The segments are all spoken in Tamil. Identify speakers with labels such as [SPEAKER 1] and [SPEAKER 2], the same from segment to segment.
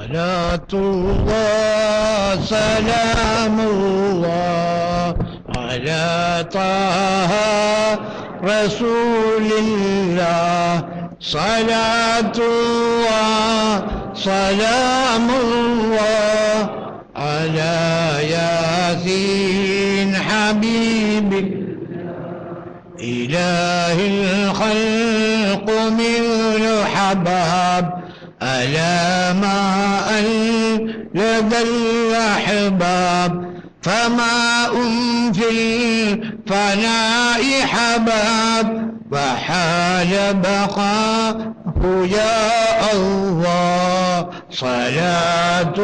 [SPEAKER 1] صلاة الله سلام الله على طه رسول الله صلاة الله سلام الله على ياسين حبيب إله الخلق من حباب ألا ما لدى الأحباب فماء في الفناء حباب وحال بقاه يا الله صلاة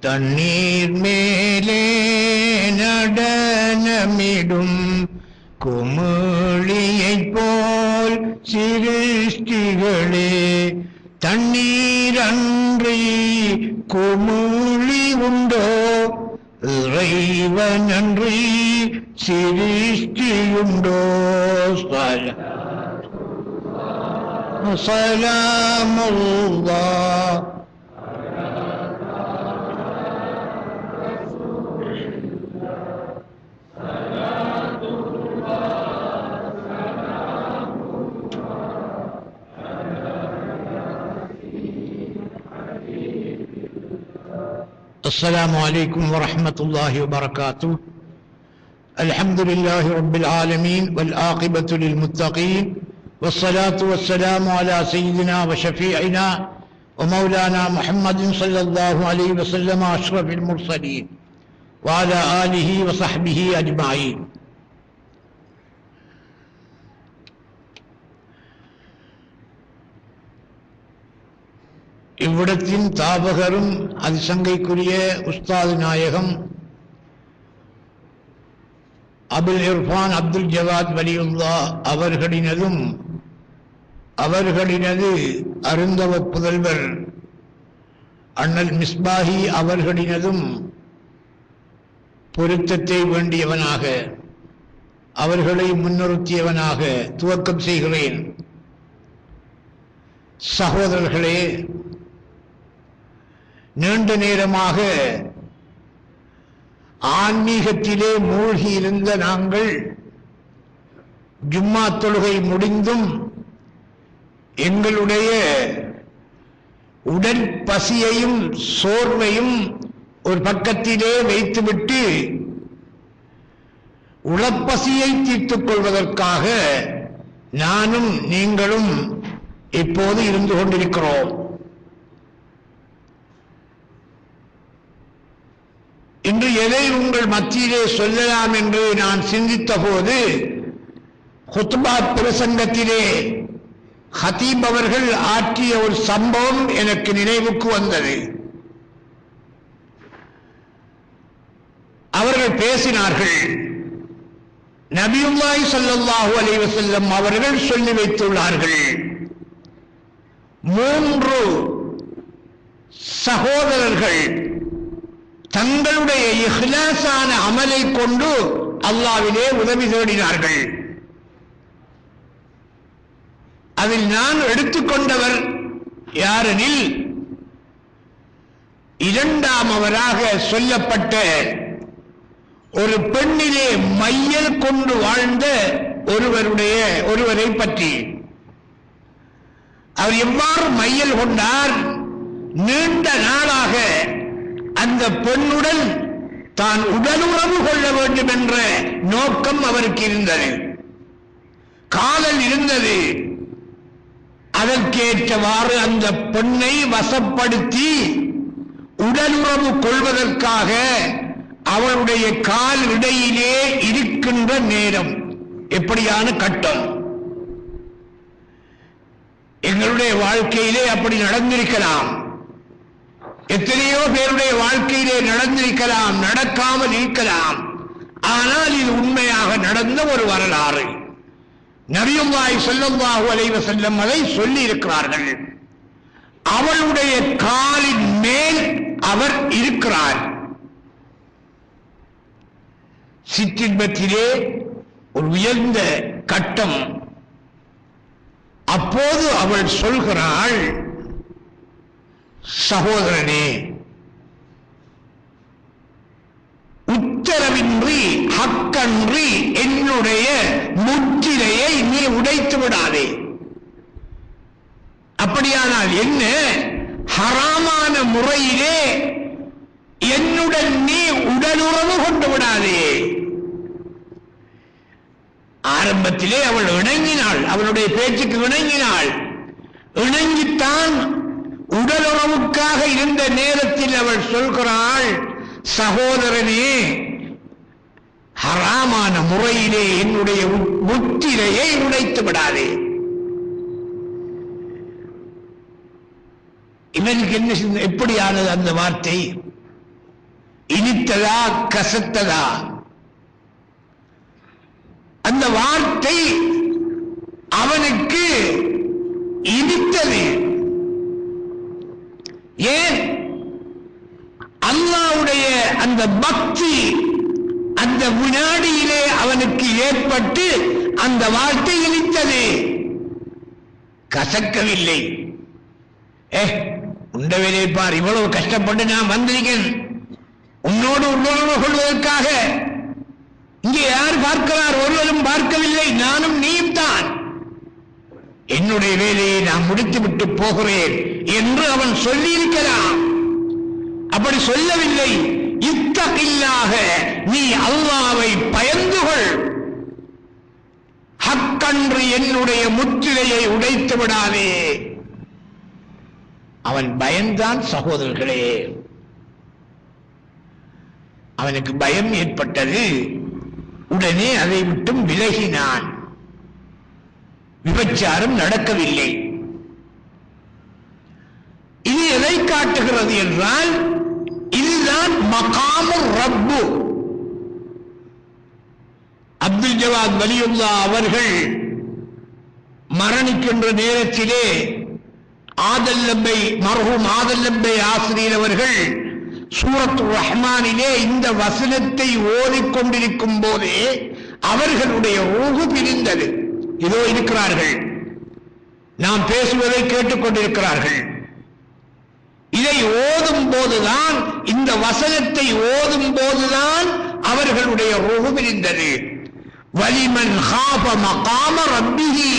[SPEAKER 1] தண்ணீர் மேலே நடனமிடும் குமிழியைப் போல் சிருஷ்டிகளே தண்ணீர் அன்றி குமிழி உண்டோ இறைவனன்றி சிருஷ்டியுண்டோ சலாமுல்லாஹ் السلام عليكم ورحمة الله وبركاته الحمد لله رب العالمين والعاقبة للمتقين والصلاة والسلام على سيدنا وشفيعنا ومولانا محمد صلى الله عليه وسلم أشرف المرسلين وعلى آله وصحبه أجمعين. இவ்விடத்தின் தாபகரும் அதிசங்கைக்குரிய உஸ்தாது நாயகம் அபுல் இர்ஃபான் அப்துல் ஜவாத் வலியுல்லா அவர்களினதும் அவர்களினது அருந்தவ புதல்வர் அண்ணல் மிஸ்பாஹி அவர்களினதும் பொருத்தத்தை வேண்டியவனாக அவர்களை முன்னிறுத்தியவனாக துவக்கம் செய்கிறேன். சகோதரர்களே, நீண்ட நேரமாக ஆன்மீகத்திலே மூழ்கி இருந்த நாங்கள் ஜும்மா தொழுகை முடிந்தும் எங்களுடைய உடல் பசியையும் சோர்வையும் ஒரு பக்கத்திலே வைத்துவிட்டு உளப்பசியை தீர்த்துக் கொள்வதற்காக நானும் நீங்களும் இப்போது இருந்து கொண்டிருக்கிறோம். இன்று எதை உங்கள் மத்தியிலே சொல்லலாம் என்று நான் சிந்தித்த போது ஹுத்பா பிரசங்கத்திலே ஹதீப் அவர்கள் ஆற்றிய ஒரு சம்பவம் எனக்கு நினைவுக்கு வந்தது. அவர்கள் பேசினார்கள். நபியுல்லாஹி ஸல்லல்லாஹு அலைஹி வஸல்லம் அவர்கள் சொல்லி வைத்துள்ளார்கள், 3 சகோதரர்கள் தங்களுடைய இஹ்லாஸான அமலை கொண்டு அல்லாஹ்விலே உதவி தேடினார்கள். அதில் நான் எடுத்துக்கொண்டவர் யாரெனில், 2ஆமவராக சொல்லப்பட்ட ஒரு பெண்ணிலே மையல் கொண்டு வாழ்ந்த ஒருவரை பற்றி. அவர் எவ்வாறு மையல் கொண்டார்? நீண்ட நாளாக அந்த பெண்ணுடன் தான் உடலுறவு கொள்ள வேண்டும் என்ற நோக்கம் அவருக்கு இருந்தது, காதல் இருந்தது. அதற்கேற்றவாறு அந்த பெண்ணை வசப்படுத்தி உடலுறவு கொள்வதற்காக அவளுடைய கால் இடையிலே இருக்கின்ற நேரம் எப்படியான கட்டம். எங்களுடைய வாழ்க்கையிலே அப்படி நடந்திருக்கலாம், எத்தனையோ பேருடைய வாழ்க்கையிலே நடந்திருக்கலாம், நடக்காமல் இருக்கலாம். ஆனால் இது உண்மையாக நடந்த ஒரு வரலாறு. நபியுல்லாஹி ஸல்லல்லாஹு அலைஹி வஸல்லம் அதை சொல்லி இருக்கிறார்கள். அவளுடைய காலின் மேல் அவர் இருக்கிறார். சிற்றின்பத்திலே ஒரு உயர்ந்த கட்டம். அப்போது அவள் சொல்கிறாள், சகோதரனே, உத்தரவின்றி ஹக்கன்றி என்னுடைய முத்திரையை நீ உடைத்து விடாதே. அப்படியானால் என்ன? ஹராமான முறையிலே என்னுடன் நீ உடலுறவு கொண்டு விடாதே. ஆரம்பத்திலே அவள் இணங்கினாள், அவளுடைய பேச்சுக்கு இணங்கினாள். இணங்கித்தான் உடலுறவுக்காக இருந்த நேரத்தில் அவள் சொல்கிறாள், சகோதரனே, ஹராமான முறையிலே என்னுடைய முத்திரையை உடைத்து விடாதே. இவனுக்கு என்ன, எப்படியானது அந்த வார்த்தை? இனித்ததா கசத்ததா? அந்த வார்த்தை அவனுக்கு இனித்தது. ஏன்? அல்லாஹ்வுடைய அந்த பக்தி அந்த வினாடியிலே அவனுக்கு ஏற்பட்டு அந்த வார்த்தை இனித்தது, கசக்கவில்லை. உண்டவேலே பார், இவ்வளவு கஷ்டப்பட்டு நான் வந்திருக்கேன் உன்னோடு உணர்வு கொள்வதற்காக. இங்கே யார் பார்க்கிறார்? ஒருவரும் பார்க்கவில்லை, நானும் நீயும் தான். என்னுடைய வேலையை நான் முடித்துவிட்டு போகிறேன் என்று அவன் சொல்லி இருக்கிறான். அப்படி சொல்லவில்லை. இத்தகில்லாக நீ அல்லாஹ்வை பயந்து கொள், ஹக்கன்று என்னுடைய முத்திரையை உடைத்து விடாதே. அவன் பயந்தான் சகோதரர்களே. அவனுக்கு பயம் ஏற்பட்டது. உடனே அதை விட்டும் விலகினான். விபச்சாரம் நடக்கவில்லை. இது எதை காட்டுகிறது என்றால், இதுதான் மகாமு ரப்பு. அப்துல் ஜவாத் வலியுல்லா அவர்கள் மரணிக்கின்ற நேரத்திலே மர்ஹூம் ஆதல்லம்பை ஆசிரியர் அவர்கள் சூரத்து ரஹ்மானிலே இந்த வசனத்தை ஓதிக்கொண்டிருக்கும் போதே அவர்களுடைய ரூஹு பிரிந்தது. இதோ இருக்கிறார்கள், நாம் பேசுவதை கேட்டுக்கொண்டிருக்கிறார்கள். இதை ஓதும் போதுதான், இந்த வசனத்தை ஓதும் போதுதான் அவர்களுடைய ரூஹு பிரிந்தது. வலிமன் காஃப மகாம ரப்பிஹி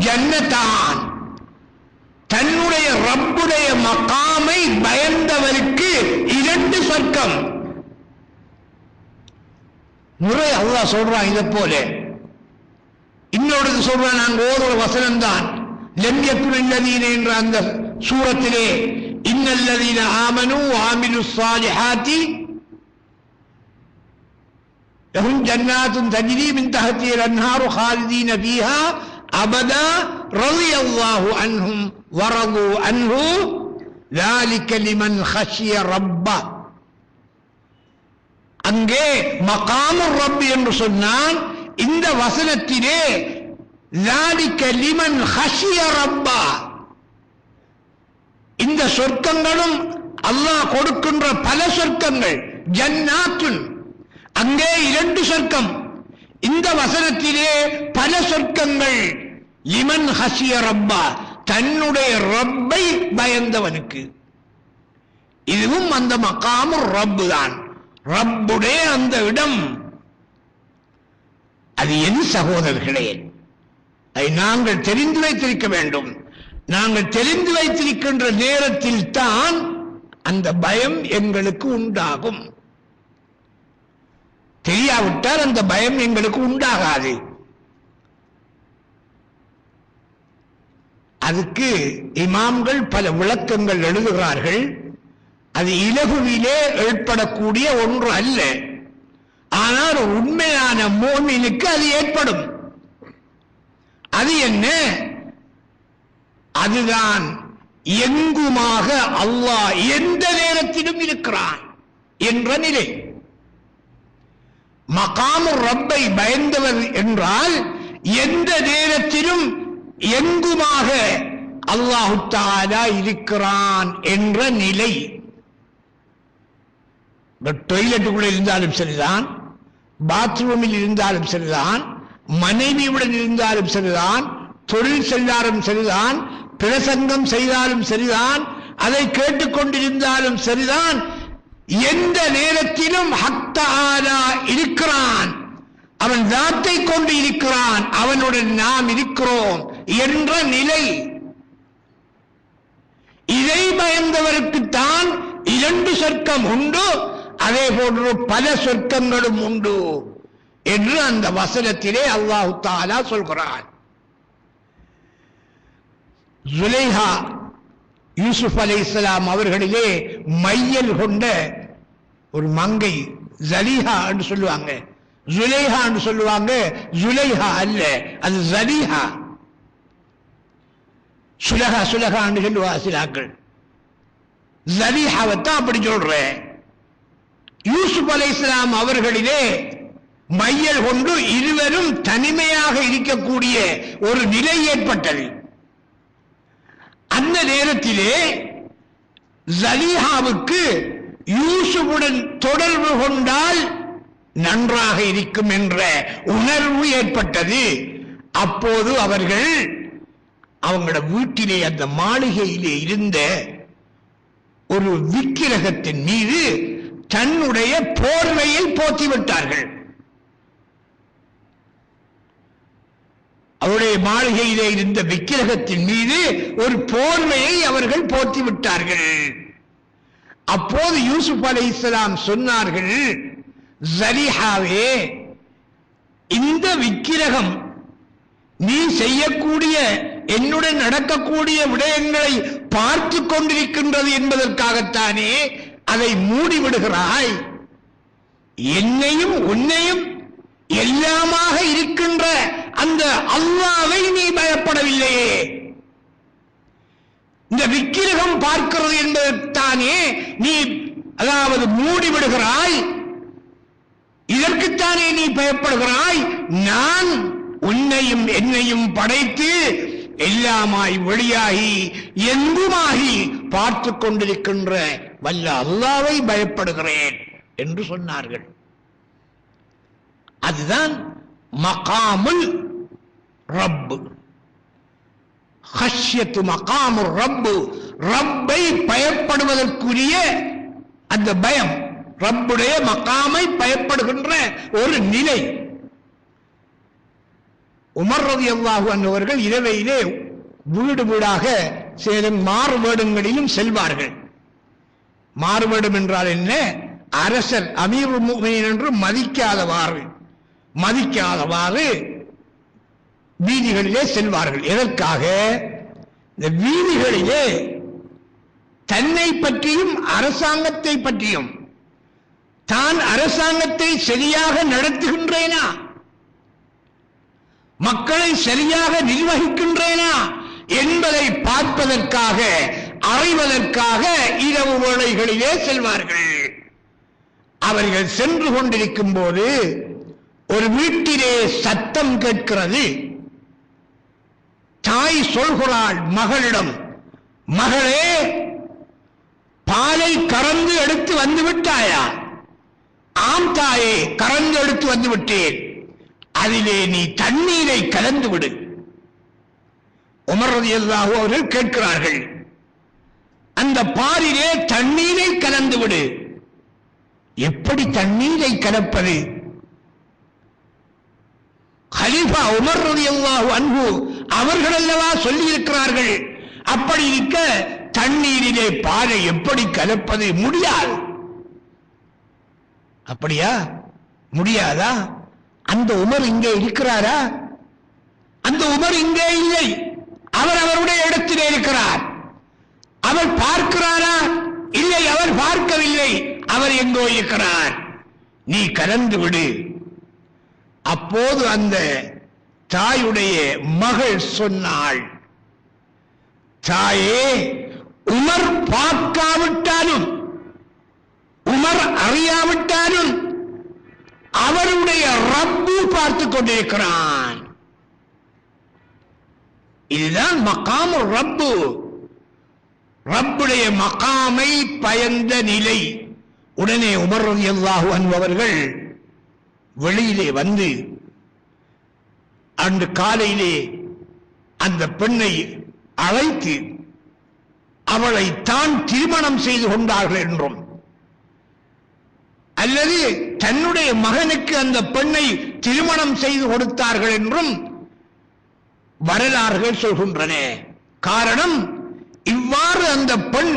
[SPEAKER 1] ஜன்னதான். தன்னுடைய ரப்புடைய மகாமை பயந்தவருக்கு 2 சொர்க்கம். முறை அல்லாஹ் சொல்றான். இதை போல இன்னொரு சொல்றான், நாங்க ஓதுற வசனம் தான் லம் யக்குல் அல்லதீன என்ற அந்த சூரத்திலே, இன்னல்லதீன ஆமனு வஆமிலு ஸாலிஹாத்தி லஹும் ஜன்னாத்துன் தஜ்ரி மின் தஹ்திஹா அன்ஹாரு ஹாலிதீன ஃபீஹா அபதா ரலியல்லாஹு அன்ஹும் வரது அன்ஹு ذلك لمن خشي ربه. அங்கே மகாமு ரப் என்று சொன்னான். இந்த வசனத்திலே ذلك لمن خشي ربه, இந்த சொர்க்கங்களும் அல்லாஹ் கொடுக்கின்ற பல சொர்க்கங்கள், ஜன்னாத்துன், அங்கே 2 சொர்க்கம். இந்த வசனத்திலே பல சொர்க்கங்கள். லிமன் ஹசிய ரப்பா, தன்னுடைய ரப்பை பயந்தவனுக்கு. இதுவும் அந்த மகாமு ரப்பு தான், ரப்புடைய அந்த இடம். அது என் சகோதரர்களே, அதை நாங்கள் தெரிந்து வைத்திருக்க வேண்டும். நாங்கள் தெரிந்து வைத்திருக்கின்ற நேரத்தில் தான் அந்த பயம் எங்களுக்கு உண்டாகும். தெரியாவிட்டால் அந்த பயம் எங்களுக்கு உண்டாகாது. அதுக்கு இமாம்கள் பல விளக்கங்கள் எழுதுகிறார்கள். அது இலகுவிலே ஏற்படக்கூடிய ஒன்று அல்ல. ஆனால் உண்மையான மோமினுக்கு அது ஏற்படும். அது என்ன? அதுதான் எங்குமாக அல்லாஹ் எந்த நேரத்திலும் இருக்கிறான் என்ற நிலை. மகாமு ரப்பை பயந்தவர் என்றால் எந்த நேரத்திலும் எங்குமாக அல்லாஹு தஆலா இருக்கிறான் என்ற நிலை. டாய்லெட்டுக்குள்ள இருந்தாலும் சரிதான், பாத்ரூமில் இருந்தாலும் சரிதான், மனைவியுடன் இருந்தாலும் சரிதான், தொழில் செல்லாலும் சரிதான், பிரசங்கம் செய்தாலும் சரிதான், அதை கேட்டுக்கொண்டிருந்தாலும் சரிதான், எந்த நேரத்திலும் ஹக் தஆலா இருக்கிறான், அவன் தாத்தை கொண்டு இருக்கிறான், அவனுடன் நாம் இருக்கிறோம் என்ற நிலை. இதை பயந்தவருக்குத்தான் 2 சொர்க்கம் உண்டு, அதே போன்று பல சொர்க்கங்களும் உண்டு என்று அந்த வசனத்திலே அல்லாஹு தஆலா சொல்கிறான். ஜுலைஹா யூசுப் அலைஹிஸ்ஸலாம் அவர்களிலே மையல் கொண்ட ஒரு மங்கை, ஜலீஹா என்று சொல்லுவாங்க, ஜுலைஹா என்று சொல்லுவாங்க. ஜுலைஹா அல்ல, அது ஜலீஹா. சுலகா சுலகா என்று சொல்லுவா சிலாக்கள், ஜலீஹாவைத்தான் அப்படி சொல்றேன். யூசுப் அலைஹிஸ்ஸலாம் அவர்களிலே மையல் கொண்டு இருவரும் தனிமையாக இருக்கக்கூடிய ஒரு நிலை ஏற்பட்டது. அந்த நேரத்திலே ஜலீஹாவுக்கு யூசுஃபுடன் தொடர்பு கொண்டால் நன்றாக இருக்கும் என்ற உணர்வு ஏற்பட்டது. அப்போது அவர்கள் அவங்களோட வீட்டிலே, அந்த மாளிகையிலே இருந்த ஒரு விக்கிரகத்தின் மீது தன்னுடைய போர்வையை போத்திவிட்டார்கள். அவருடைய மாளிகையிலே இருந்த விக்கிரகத்தின் மீது ஒரு போர்வையை அவர்கள் போத்திவிட்டார்கள். அப்போது யூசுப் அலைஹிஸ்ஸலாம் சொன்னார்கள், ஜலீஹாவே, இந்த விக்கிரகம் நீ செய்யக்கூடிய, என்னுடன் நடக்கக்கூடிய விடயங்களை பார்த்து கொண்டிருக்கின்றது என்பதற்காகத்தானே அதை மூடிவிடுகிறாய். என்னையும் உன்னையும் எல்லாமாக இருக்கின்ற அந்த அல்லாஹ்வை நீ பயப்படவில்லையே. இந்த விக்கிரகம் பார்க்கிறது என்பதற்கானே நீ அதாவது மூடிவிடுகிறாய். இதற்குத்தானே நீ பயப்படுகிறாய். நான் உன்னையும் என்னையும் படைத்து எல்லாமாய் வெளியாகி எங்குமாகி பார்த்து கொண்டிருக்கின்ற வல்ல அல்லாஹ்வை பயப்படுகிறேன் என்று சொன்னார்கள். அதுதான் மகாமுல் ரப். ஹஷ்யத்து மகாமுர் ரப், ரப்பை பயப்படுவதற்குரிய அந்த பயம், ரப்புடைய மகாமை பயப்படுகின்ற ஒரு நிலை. உமர் ரலியல்லாஹு அன்ஹு அவர்கள் இரவையிலே வீடு வீடாக சேரும் மாறுவேடங்களிலும் செல்வார்கள். மாறுவேடம் என்றால் என்ன? அரசர் அமீருல் முஃமினீன் என்று மதிக்காதவாறு வீதிகளிலே செல்வார்கள். எதற்காக? இந்த வீதிகளிலே தன்னை பற்றியும் அரசாங்கத்தை பற்றியும், தான் அரசாங்கத்தை சரியாக நடத்துகின்றேனா, மக்களை சரியாக நிர்வகிக்கின்றேனா என்பதை பார்ப்பதற்காக, அறிவதற்காக இரவு வேளைகளிலே செல்வார்கள். அவர்கள் சென்று கொண்டிருக்கும் போது ஒரு வீட்டிலே சத்தம் கேட்கிறது. தாய் சொல்கிறாள் மகளிடம், மகளே, பாலை கறந்து எடுத்து வந்து விட்டாயா? ஆம் தாயே, கறந்து எடுத்து வந்து விட்டேன். அதிலே நீ தண்ணீரை கலந்து விடு. உமர் ரலியல்லாஹு அவர்கள் கேட்கிறார்கள், அந்த பாலிலே தண்ணீரை கலந்து விடு. எப்படி தண்ணீரை கலப்பது? கலீஃபா உமர் ரலியல்லாஹு அன்ஹு அவர்கள் அல்லவா சொல்லி இருக்கிறார்கள். அப்படி இருக்க தண்ணீரிலே பாலை எப்படி கலப்பது? முடியாது. அப்படியா? முடியாதா? அந்த உமர் இங்கே இருக்கிறாரா? அந்த உமர் இங்கே இல்லை. அவர் அவருடைய இடத்திலே இருக்கிறார். அவர் பார்க்கிறாரா? இல்லை, அவர் பார்க்கவில்லை. அவர் எங்கோ இருக்கிறார். நீ கலந்து விடு. அப்போது அந்த தாயுடைய மகள் சொன்னாள், தாயே, உமர் பார்க்காவிட்டாலும், உமர் அறியாவிட்டாலும் அவருடைய ரப்பு பார்த்துக் கொண்டிருக்கிறான். இதுதான் மகாமு ரப்பு, ரப்புடைய மகாமை பயந்த நிலை. உடனே உமர் ரலியல்லாஹு அன்ஹு அவர்கள் வெளியிலே வந்து அன்று காலையிலே அந்த பெண்ணை அழைத்து அவளை தான் திருமணம் செய்து கொண்டார்கள் என்றும், அல்லது தன்னுடைய மகனுக்கு அந்த பெண்ணை திருமணம் செய்து கொடுத்தார்கள் என்றும் வரலாறுகள் சொல்கின்றன. காரணம், இவ்வாறு அந்த பெண்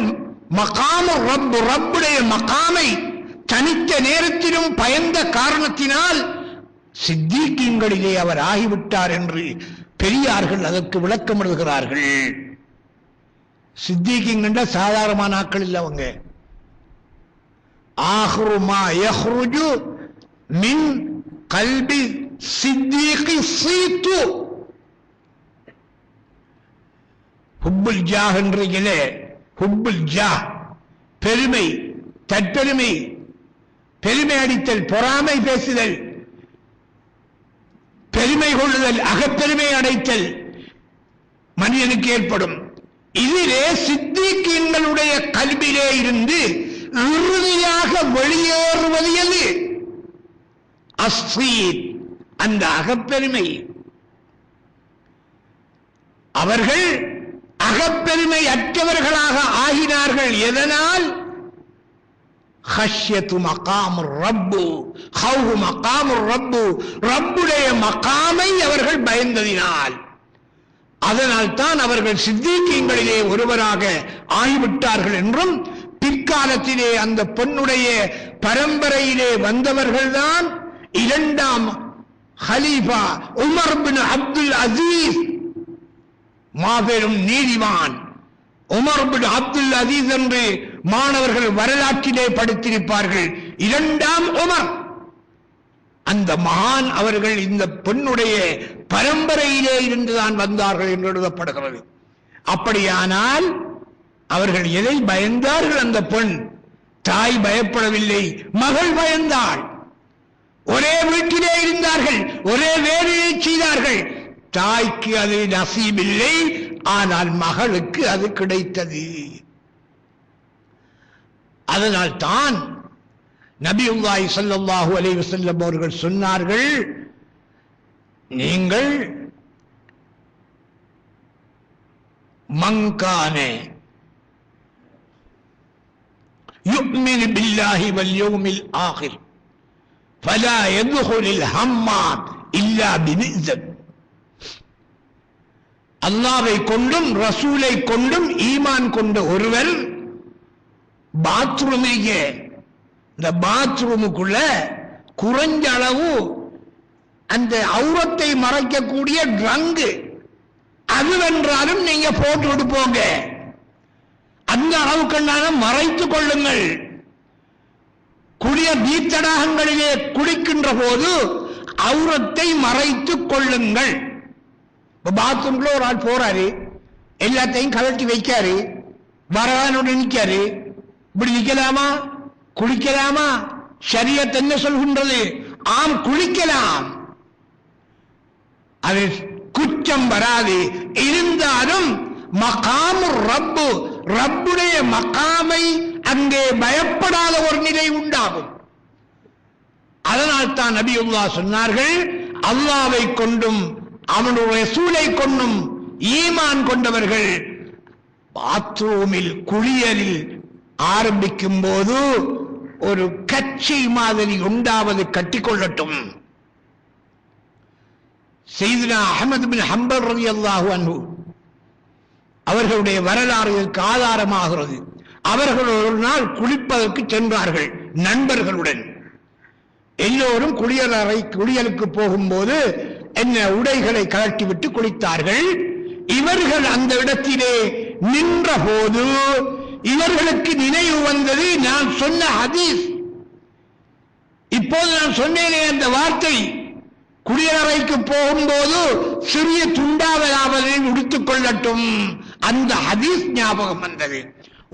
[SPEAKER 1] மகாமு ரப்பு, ரப்புடைய மகாமை தனித்த நேரத்திலும் பயந்த காரணத்தினால் சித்தீக்கீன்களிலே அவர் ஆகிவிட்டார் என்று பெரியார்கள் அதற்கு விளக்கம் எழுதுகிறார்கள். சித்தீக்கீன்கின்ற சாதாரணமான ஆட்கள் இல்லை அவங்க. ஆஹ்ரு மா யஹ்ருஜு மின் கல்பி சித்தீகி சீத்து. ஹுப்புல் ஜாஹ் என்றீங்களே, ஹுப்புல் ஜாஹ் பெருமை, தற்பெருமை, பெருமை அடித்தல், பொறாமை பேசுதல், பெருமை கொள்ளுதல், அகப்பெருமை அடைத்தல் மனிதனுக்கு ஏற்படும். இதிலே சித்தீக்கீன்களுடைய கல்வியிலே இருந்து இறுதியாக வெளியேறுவது எது? அஸ்ஸீத், அந்த அகப்பெருமை. அவர்கள் அகப்பெருமை அற்றவர்களாக ஆகினார்கள். எதனால்? ஹஷ்யத்து மகாமு ரப்பு, ஹவ்ஹு மகாமு ரப்பு, ரப்புடைய மகாமை அவர்கள் பயந்ததினால். அதனால் தான் அவர்கள் சித்தீக்கீன்களிலே ஒருவராக ஆகிவிட்டார்கள் என்றும், பிற்காலத்திலே அந்த பெண்ணுடைய பரம்பரையிலே வந்தவர்கள்தான் இரண்டாம் ஹலீஃபா உமர் பின் அப்துல் அசீஸ், மாபெரும் நீதிவான் உமர் பின் அப்துல் அசீஸ் என்று மாணவர்கள் வரலாற்றிலே படித்திருப்பார்கள். இரண்டாம் உமர், அந்த மகான் அவர்கள் இந்த பெண்ணுடைய பரம்பரையிலே இருந்துதான் வந்தார்கள் என்று எழுதப்படுகிறது. அப்படியானால் அவர்கள் எதை பயந்தார்கள்? அந்த பெண், தாய் பயப்படவில்லை, மகள் பயந்தாள். ஒரே வீட்டிலே இருந்தார்கள், ஒரே வேலையை செய்தார்கள். தாய்க்கு அது நசீபில்லை, ஆனால் மகளுக்கு அது கிடைத்தது. அதனால் தான் நபியுல்லாஹி ஸல்லல்லாஹு அலைஹி வஸல்லம் அவர்கள் சொன்னார்கள், நீங்கள் மங்கானே யுக்மினு பில்லாஹி வல் யௌமில் ஆகிர் ஃபலா யதுகுலில் ஹம்மாம் இல்லா பிமிஸத். அல்லாஹ்வை கொண்டும் ரசூலை கொண்டும் ஈமான் கொண்ட ஒருவர் பாத்ரூமிலே, இந்த பாத்ரூமுக்குள்ள குறைஞ்ச அளவு அந்த அவுரத்தை மறைக்கக்கூடிய ட்ரங்கு அதுவென்றாலும் நீங்க போட்டு போங்க, அந்த அளவுக்கு மறைத்துக் கொள்ளுங்கள். குடிய நீர்த்தடாகங்களிலே குளிக்கின்ற போது அவுரத்தை மறைத்துக் கொள்ளுங்கள். பாத்ரூம்ல ஒரு ஆள் போறாரு, எல்லாத்தையும் கலட்டி வைக்காரு, வரவானோடு நிற்காரு. இப்படி நிக்கலாமா? குளிக்கலாமா? ஷரியத் என்ன சொல்கின்றது? ஆம், குளிக்கலாம், அது குற்றம் வராது. இருந்தாலும் மகாமு ரப்பு, ரப்புடைய மகாமை அங்கே பயப்படாத ஒரு நிலை உண்டாகும். அதனால் தான் நபியுல்லாஹ் சொன்னார்கள், அல்லாஹ்வை கொண்டும் அவனுடைய ரசூலை கொண்டும் ஈமான் கொண்டவர்கள் பாத்ரூமில் குளியலில் ஆரம்பிக்கும் போது ஒரு கட்சி மாதிரி உண்டாவது கட்டிக்கொள்ளட்டும். சையதுனா அஹ்மத் பின் ஹம்பல் ரலியல்லாஹு அன்ஹு அவர்களுடைய வரலாறு இதற்கு ஆதாரமாகிறது. அவர்கள் ஒரு நாள் குளிப்பதற்கு சென்றார்கள் நண்பர்களுடன். எல்லோரும் குளியலுக்கு போகும்போது என்ன உடைகளை கழட்டிவிட்டு குளித்தார்கள். இவர்கள் அந்த இடத்திலே நின்ற போது இவர்களுக்கு நினைவு வந்தது நான் சொன்ன ஹதீஸ். இப்போது நான் சொன்னேனே அந்த வார்த்தை, குளியலறைக்கு போகும்போது சிறிய துண்டாவதாவது உடுத்துக் கொள்ளட்டும், அந்த ஹதீஸ் ஞாபகம் வந்தது.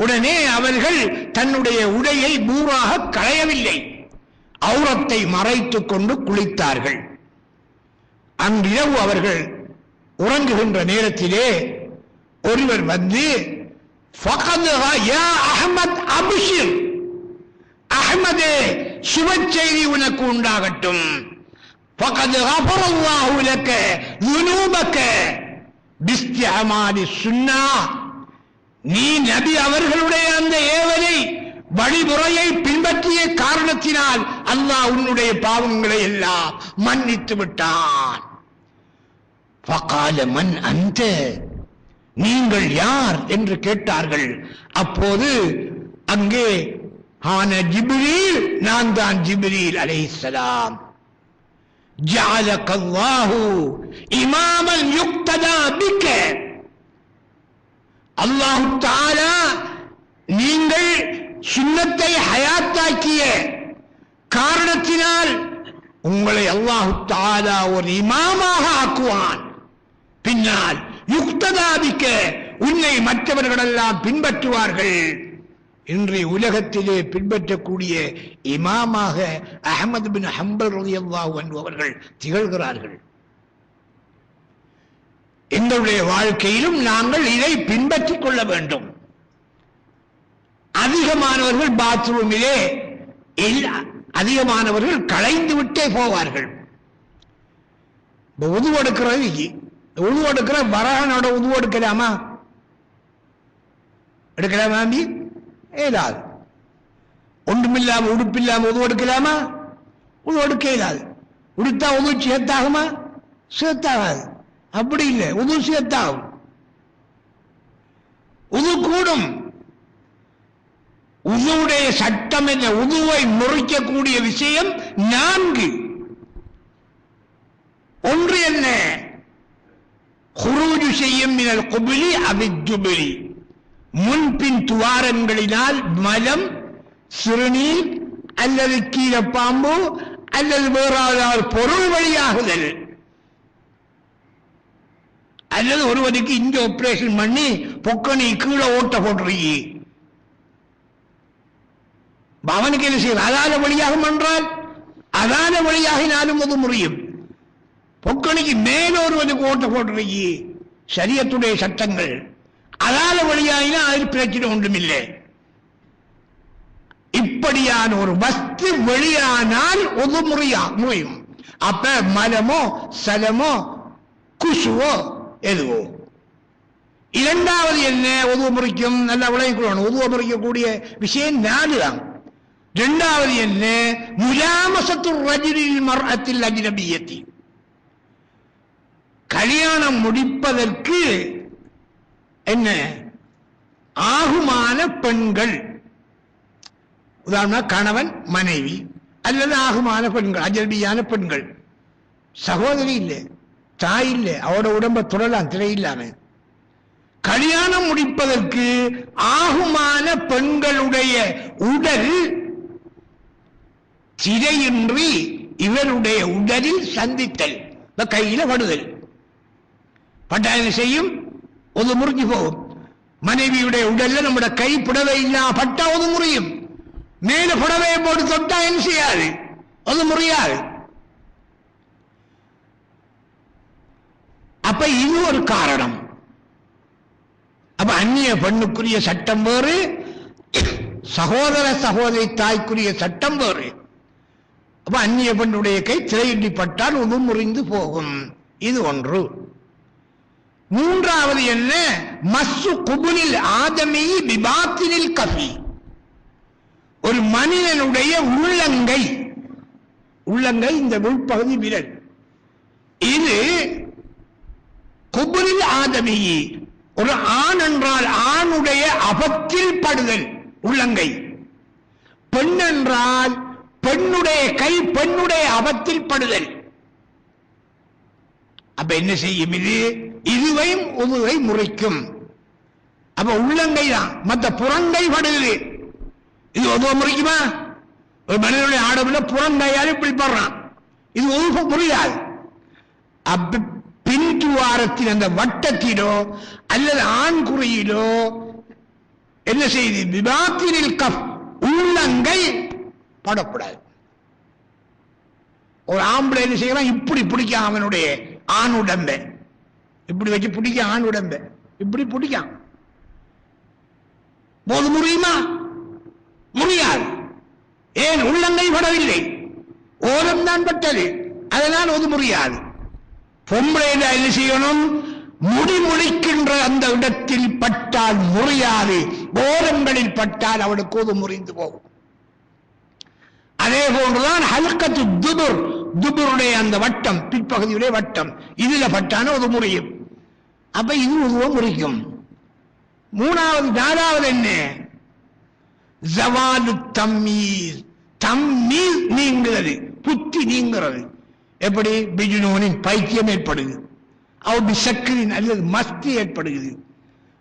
[SPEAKER 1] உடனே அவர்கள் தன்னுடைய உடையை பூராக களையவில்லை, அவுரத்தை மறைத்துக் கொண்டு குளித்தார்கள். அன்றிரவு அவர்கள் உறங்குகின்ற நேரத்திலே ஒருவர் வந்து அஹ்மத் அபிஷிர், அஹ்மதே சுப செய்தி உனக்கு உண்டாகட்டும், ஃபகத் கஃபரல்லாஹு லக ذுனூபக பிஸ்திஅமாலி சுன்னah, நீ நபி அவர்களுடைய அந்த ஏவலை வழிமுறையை பின்பற்றிய காரணத்தினால் அல்லாஹ் உன்னுடைய பாவங்களை எல்லாம் மன்னித்து விட்டான். ஃபகால மன் அன்த, நீங்கள் யார் என்று கேட்டார்கள். அப்போது அங்கே ஆன ஜிப்ரீல், நான் தான் ஜிப்ரீல் அலைஹிஸ்ஸலாம். ஜஅலகல்லாஹு இமாமன் யுக்ததா பிக, அல்லாஹ் தஆலா நீங்கள் சுன்னத்தை ஹயாத்தாக்கிய காரணத்தினால் உங்களை அல்லாஹ் தஆலா ஒரு இமாமாக ஆக்குவான். பின்னால் யுக்ததாபிக்க, உன்னை மற்றவர்களெல்லாம் பின்பற்றுவார்கள். இன்றைய உலகத்திலே பின்பற்றக்கூடிய இமாமாக அஹ்மத் பின் ஹம்பல் ரலியல்லாஹு அன்ஹு அவர்கள் திகழ்கிறார்கள். எங்களுடைய வாழ்க்கையிலும் நாங்கள் இதை பின்பற்றிக் கொள்ள வேண்டும். அதிகமானவர்கள் பாத்ரூமிலே அதிகமானவர்கள் களைந்து விட்டே போவார்கள். உது எடுக்கிற வரகனோட உது எடுக்கலாமா? எடுக்கலாமா? ஏதாவது ஒன்றுமில்லாம உடுப்பில்லாம உது எடுக்கலாமா? உது எடுக்க இயலாது. உடுத்தா உது சேர்த்தாகுமா? சேர்த்தாகாது. அப்படி இல்லை, உது சேர்த்தாகும், உது கூடும். உதுவுடைய சட்டம் என்ன? உதுவை முறிக்கக்கூடிய விஷயம் 4. ஒன்று என்ன? குரூஜு செய்யும் மினல் குபிலி அபிஜுபிலி, முன்பின் துவாரங்களினால் மலம், சிறுநீர் அல்லது கீழே பாம்பு அல்லது வேறாவது பொருள் வழியாகுதல், அல்லது ஒருவருக்கு இங்க ஆபரேஷன் பண்ணி பொக்கணி கீழே ஓட்ட போட்டுறீங்க, அவனுக்கு என்ன செய்ய? அதான வழியாகும் என்றால் அதான வழியாகினாலும் அது முறியும். பொக்கணிக்கு மேலொருவனுக்கு ஓட்ட போட்டுறீங்க, ஷரியத்துடைய சட்டங்கள். அதான வழியாகினா அதில் பிரச்சனை ஒன்றுமில்லை. இப்படியான ஒரு வஸ்து வெளியானால் ஒரு முறியும். அப்ப மலமோ சலமோ குசுவோ எதுவோ. இரண்டாவது என்ன உதுவ முறிக்கும்? நல்லா விளைவிக்கணும். உதுவ முறிக்கக்கூடிய விஷயம் 4 தான். இரண்டாவது என்ன? முலாமசத்து ரஜுலில் மர்அத்தில் அஜ்னபியத்தி, கல்யாணம் முடிப்பதற்கு என்ன ஆகுமான பெண்கள், உதாரணமாக கணவன் மனைவி அல்லது ஆகுமான பெண்கள், அஜ்னபியான பெண்கள், சகோதரி இல்லை, தாய் இல்லை, அவரோட உடம்பை தொடலாம் திரையில்லாம. கல்யாணம் முடிப்பதற்கு ஆகுமான பெண்களுடைய உடல் திரையின்றி இவருடைய உடலில் சந்தித்தல், கையில படுதல், பட்டாயம் செய்யும், ஒரு முறிஞ்சு போகும். மனைவியுடைய உடல்ல நம்முடைய கை புடவை இல்லா பட்டா ஒரு முறியும். மேல புடவையை போட்டு தொட்டா என்ன செய்யாது? அது முறியாது. அப்ப இது ஒரு காரணம். அப்ப அந்நிய பெண்ணுக்குரிய சட்டம் வேறு, சகோதர சகோதரி தாய்க்குரிய சட்டம் வேறு. அப்ப அந்நிய பெண்ணுடைய கை திரையிட்டிப்பட்டால் உது முறிந்து போகும். இது ஒன்று. மூன்றாவது என்ன? மஸ்ஸு குபுலில் ஆதமி பிபாத்தினில் கஃபி, ஒரு மனிதனுடைய உள்ளங்கை, உள்ளங்கை இந்த உள்பகுதி விரல், இது குபுலில் ஆதமி, ஒரு ஆண் என்றால் ஆணுடைய அபத்தில் படுதல் உள்ளங்கை, பெண் என்றால் பெண்ணுடைய கை பெண்ணுடைய அபத்தில் படுதல். அப்ப என்ன செய்யும்? இதுவையும் உதுவை முறைக்கும். அப்ப உள்ளங்கை தான், மற்ற புறங்கை படுது. இது உதுவ முறைக்குமா? ஒரு மனிதனுடைய ஆடவுல புறங்கையால் இப்படி படுறான், இது உதுவ முறையாது. அப்ப பின்துவாரத்தின் அந்த வட்டத்திலோ அல்லது ஆண்குறியிலோ என்ன செய்து? விபாத்தினில் கஃப், உள்ளங்கை படக்கூடாது. ஒரு ஆம்பளை என்ன செய்யலாம்? இப்படி பிடிக்க அவனுடைய ஆணுடம்பை, இப்படி வச்சு பிடிக்க ஆண் உடம்ப இப்படி பிடிக்கான் போது முடியுமா? முடியாது. ஏன்? உள்ளங்கை படவில்லை, ஓரம்தான் பட்டது, அதனால் அது முடியாது. பொம்பளையில என்ன செய்யணும்? முடிக்கின்ற அந்த இடத்தில் பட்டால் முறியாது, ஓரங்களில் பட்டால் அவளுக்கு அது முறிந்து போகும். அதே போன்றுதான் ஹல்கத்து துபுர், துபுருடைய அந்த வட்டம், பிற்பகுதியுடைய வட்டம், இதுல பட்டான அது முறியும். அப்ப இது உருவம் முறிக்கும். மூணாவது நாலாவது என்ன? ஜவாலு தம்மீஸ், தம்மீஸ் நீங்கிறது, புத்தி நீங்கிறது. எப்படி? பிஜுனூனின் பைத்தியம் ஏற்படுது, அவபி சக்கரின் அல்லது மஸ்தி ஏற்படுகிறது,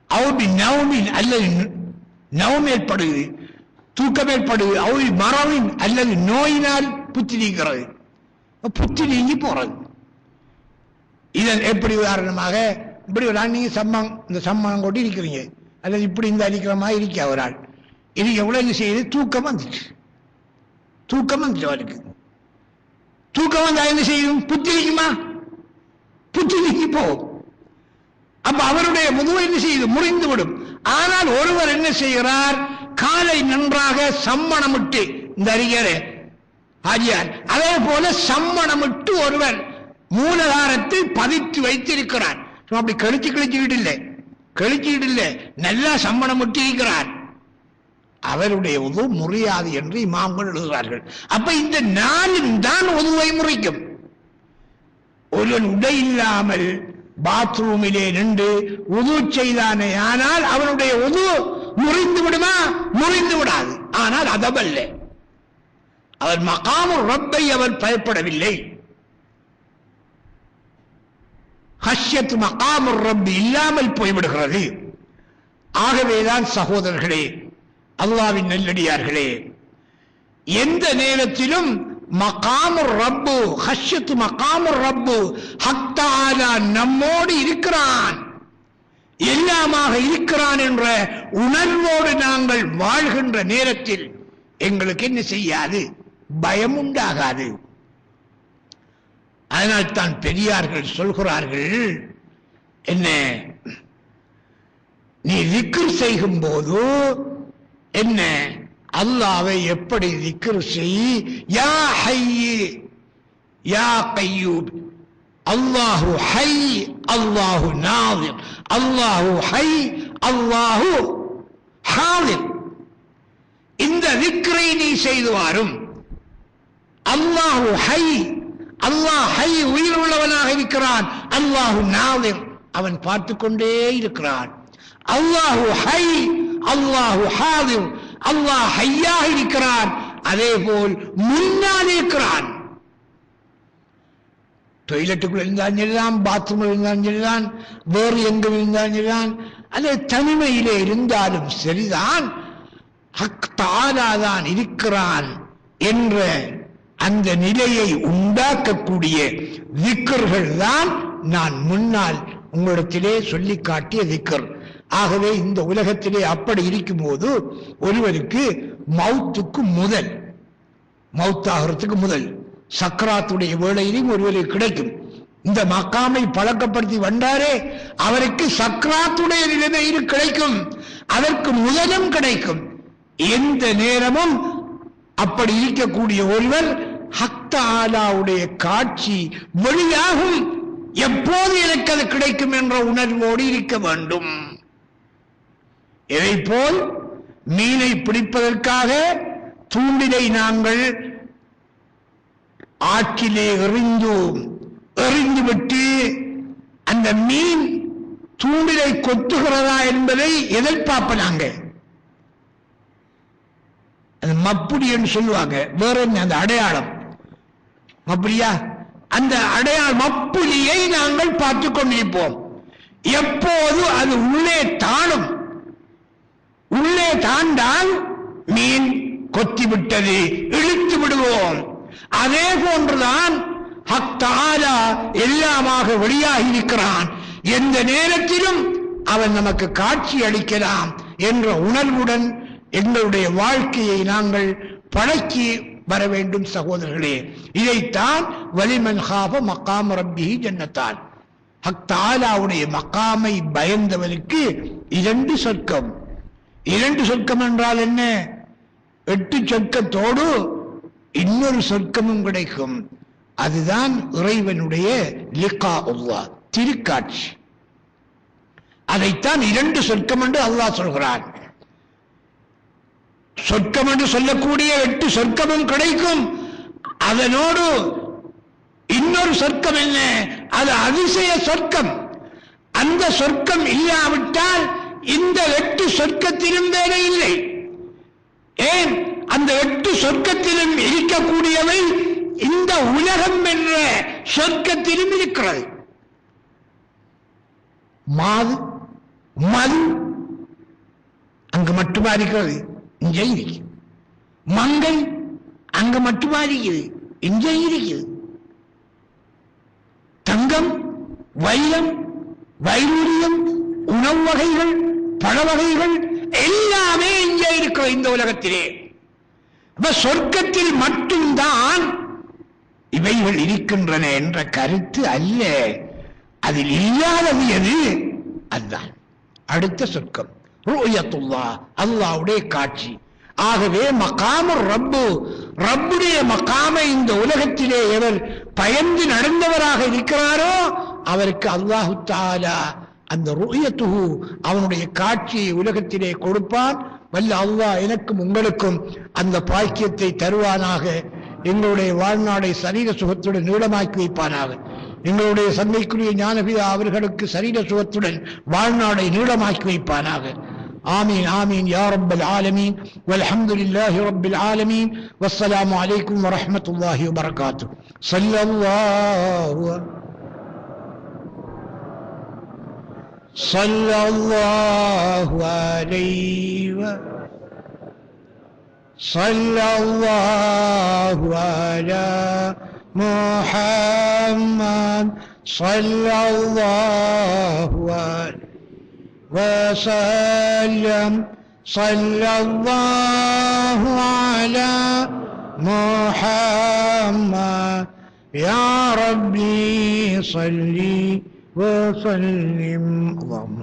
[SPEAKER 1] அவபி நவமின் அல்லது நவம் ஏற்படுகிறது, தூக்கம் ஏற்படுகிறது, அவபி மரவின் அல்லது நோயினால் புத்தி நீங்கிறது, புத்தி நீங்கி போறது. இதன் எப்படி? உதாரணமாக இப்படி ஒரு ஆள், நீங்க இந்த சம்மணம் கொண்டு இருக்கிறீங்க, அல்லது இப்படி இந்த அடிக்கிற மாதிரி இருக்க ஒரு ஆள் இருக்க, எவ்வளவு என்ன செய்யுது? தூக்கம் வந்துச்சு, தூக்கம் வந்துச்சு அவருக்கு. தூக்கம் வந்தா என்ன செய்யும்? புத்தி நீக்குமா? புத்தி நீக்கி போகும். அப்ப அவருடைய முதுவை என்ன செய்யுது? முறிந்து விடும். ஆனால் ஒருவர் என்ன செய்கிறார்? காலை நன்றாக சம்மணமிட்டு, இந்த அறிஞர் ஆஜியார் அதே போல சம்மணமிட்டு ஒருவர் மூலதாரத்தை பதித்து வைத்திருக்கிறார். அப்படி கழிச்சுக்கிட்டு இல்லை, நல்லா சம்மணம் விட்டு இருக்கிறார். அவருடைய உது முறியாது என்று இமாம்கள் எழுதுகிறார்கள். அப்ப இந்த நாளும் தான் உதுவை முறிக்கும். ஒருவன் உடை இல்லாமல் பாத்ரூமிலே நின்று உது செய்தானே, ஆனால் அவனுடைய உது முறிந்து விடுமா? முறிந்து விடாது. ஆனால் அதவல்ல, அவர் மகாமு ரப்பை அவர் பயப்படவில்லை. ஹஷ்யத் மகாமு ரப்பி இல்லாமல் போய்விடுகிறது. ஆகவேதான் சகோதரர்களே, அல்லாஹ்வின் நல்லடியார்களே, எந்த நேரத்திலும் மகாமு ரப்பு, ஹஷ்யத் மகாமு ரப்பு, ஹக் தஆலா நம்மோடு இருக்கிறான், எல்லாமாக இருக்கிறான் என்ற உணர்வோடு நாங்கள் வாழ்கின்ற நேரத்தில் எங்களுக்கு என்ன செய்யாது? பயம் உண்டாகாது. அதனால் தான் பெரியார்கள் சொல்கிறார்கள், என்ன, நீ திக்ர் செய்யும் போது என்ன, அல்லாஹ்வை எப்படி திக்ர் செய்? யா ஹய்ய் யா கய்யூம், அல்லாஹு ஹய் அல்லாஹு நாதிர், அல்லாஹு ஹய் அல்லாஹு ஹாதிர். இந்த திக்ரை நீ செய்து வாரும். அல்லாஹு ஹய், அல்லாஹ் ஹய் உயிர் உள்ளவனாக இருக்கிறான், அல்லாஹு நாதிர் அவன் பார்த்து கொண்டே இருக்கிறான். அல்லாஹு ஹய் அல்லாஹு ஹாதிர், அல்லாஹ் ஹய்யாக இருக்கிறான், அதே போல் முன்னால் இருக்கிறான். டொய்லெட்டுக்குள்ள இருந்தாலும் சரிதான், பாத்ரூமில் இருந்தாலும் சரிதான், வேறு எங்கும் இருந்தாலும் சரிதான், அல்லது தனிமையிலே இருந்தாலும் சரிதான், ஹக் தஆலா தான் இருக்கிறான் என்ற அந்த நிலையை உண்டாக்கக்கூடிய திக்ர்கள் தான் நான் முன்னால் உங்களிடத்திலே சொல்லி காட்டிய திக்ர். ஆகவே இந்த உலகத்திலே அப்படி இருக்கும் போது ஒருவருக்கு மௌத்துக்கு முதல், மௌத்தாகிறதுக்கு முதல் சக்கராத்துடைய வேளையிலும் ஒருவருக்கு கிடைக்கும். இந்த மக்காமை பழக்கப்படுத்தி வந்தாரே அவருக்கு சக்கராத்துடைய நிலைமையில் கிடைக்கும், அதற்கு முதலும் கிடைக்கும். எந்த நேரமும் அப்படி இருக்கக்கூடிய ஒருவர் ஹக் தஆலாவுடைய காட்சி வெளியாகும், எப்போது எனக்கு அது கிடைக்கும் என்ற உணர்வோடு இருக்க வேண்டும். இதை போல் மீனை பிடிப்பதற்காக தூண்டிலை நாங்கள் ஆற்றிலே எறிந்துவிட்டு அந்த மீன் தூண்டிலை கொத்துகிறதா என்பதை எதிர்பார்ப்பனாங்க. அந்த மப்புடி என்று சொல்லுவாங்க, வேற என்ன அந்த அடையாளம் மப்புடியா, அந்த அடையாளம் மப்புலியை நாங்கள் பார்த்து கொண்டிருப்போம். எப்போது அது உள்ளே தாழும், உள்ளே தாண்டால் மீன் கொத்திவிட்டது, இழுத்து விடுவோம். அதே போன்றுதான் ஹக் தஆலா எல்லாமாக வெளியாகி இருக்கிறான், எந்த நேரத்திலும் அவன் நமக்கு காட்சி அளிக்கலாம் என்ற உணர்வுடன் எங்களுடைய வாழ்க்கையை நாங்கள் பழக்கி வர வேண்டும் சகோதரர்களே. இதைத்தான் வலிமன் காஃப மகாம ரப்பிஹி ஜன்னத்தான், ஹக் தஆலாவுடைய மகாமை பயந்தவனுக்கு 2 சொர்க்கம். 2 சொர்க்கம் என்றால் என்ன? 8 சொர்க்கத்தோடு இன்னொரு சொர்க்கமும் கிடைக்கும். அதுதான் இறைவனுடைய லிகாஉல்லாஹ், திருக்காட்சி. அதைத்தான் 2 சொர்க்கம் என்று அல்லாஹ் சொல்கிறான். சொர்க்கம் என்று சொல்லக்கூடிய 8 சொர்க்கமும் கிடைக்கும். அதனோடு இன்னொரு சொர்க்கம் என்ன? அது அதிசய சொர்க்கம். அந்த சொர்க்கம் இல்லாவிட்டால் இந்த 8 சொர்க்கத்திலும் வேலை இல்லை. ஏன்? அந்த 8 சொர்க்கத்திலும் இருக்கக்கூடியவை இந்த உலகம் என்ற சொர்க்கத்திலும் இருக்கிறது. மாது மது அங்கு மட்டுமா இருக்கிறது, இங்கே இருக்கு. மங்கை அங்கு மட்டுமா இருக்குது, இங்கே இருக்குது. தங்கம், வைரம், வைரூரியம், உணவு வகைகள், பழ வகைகள் எல்லாமே இங்கே இருக்கிற இந்த உலகத்திலே. சொர்க்கத்தில் மட்டும்தான் இவைகள் இருக்கின்றன என்ற கருத்து அல்ல. அதில் இல்லாதது எது? அதுதான் அடுத்த சொர்க்கம், ருயத்துல்லாஹ், அல்லாஹ்வுடைய காட்சி. ஆகவே மகாமு ரப்பு, ரப்புடைய மகாமை இந்த உலகத்திலே எவர் பயந்து நடந்தவராக இருக்கிறாரோ அவருக்கு அல்லாஹு தஆலா அந்த ருயத்துஹு, அவனுடைய காட்சியை உலகத்திலே கொடுப்பான். வல்ல அல்லாஹ் எனக்கும் உங்களுக்கும் அந்த பாக்கியத்தை தருவானாக. எங்களுடைய வாழ்நாளை சரீர சுகத்துடன் நீளமாக்கி வைப்பானாக. எங்களுடைய சந்தைக்குரிய ஞானபிதா அவர்களுக்கு சரீர சுகத்துடன் வாழ்நாளை நீளமாக்கி வைப்பானாக. ஆமீன் ஆமீன் யா ரப்பல் ஆலமீன். வல்ஹம்துலில்லாஹி ரப்பில் ஆலமீன். வஸ்ஸலாமு அலைக்கும் வரஹ்மத்துல்லாஹி வபரகாத்துஹு. ஸல்லல்லாஹு அலைஹி ஸல்லல்லாஹு அலா முஹம்மத் ஸல்லல்லாஹு அலைஹி وسلم صلى الله على محمد يا ربي صل وسلم اللهم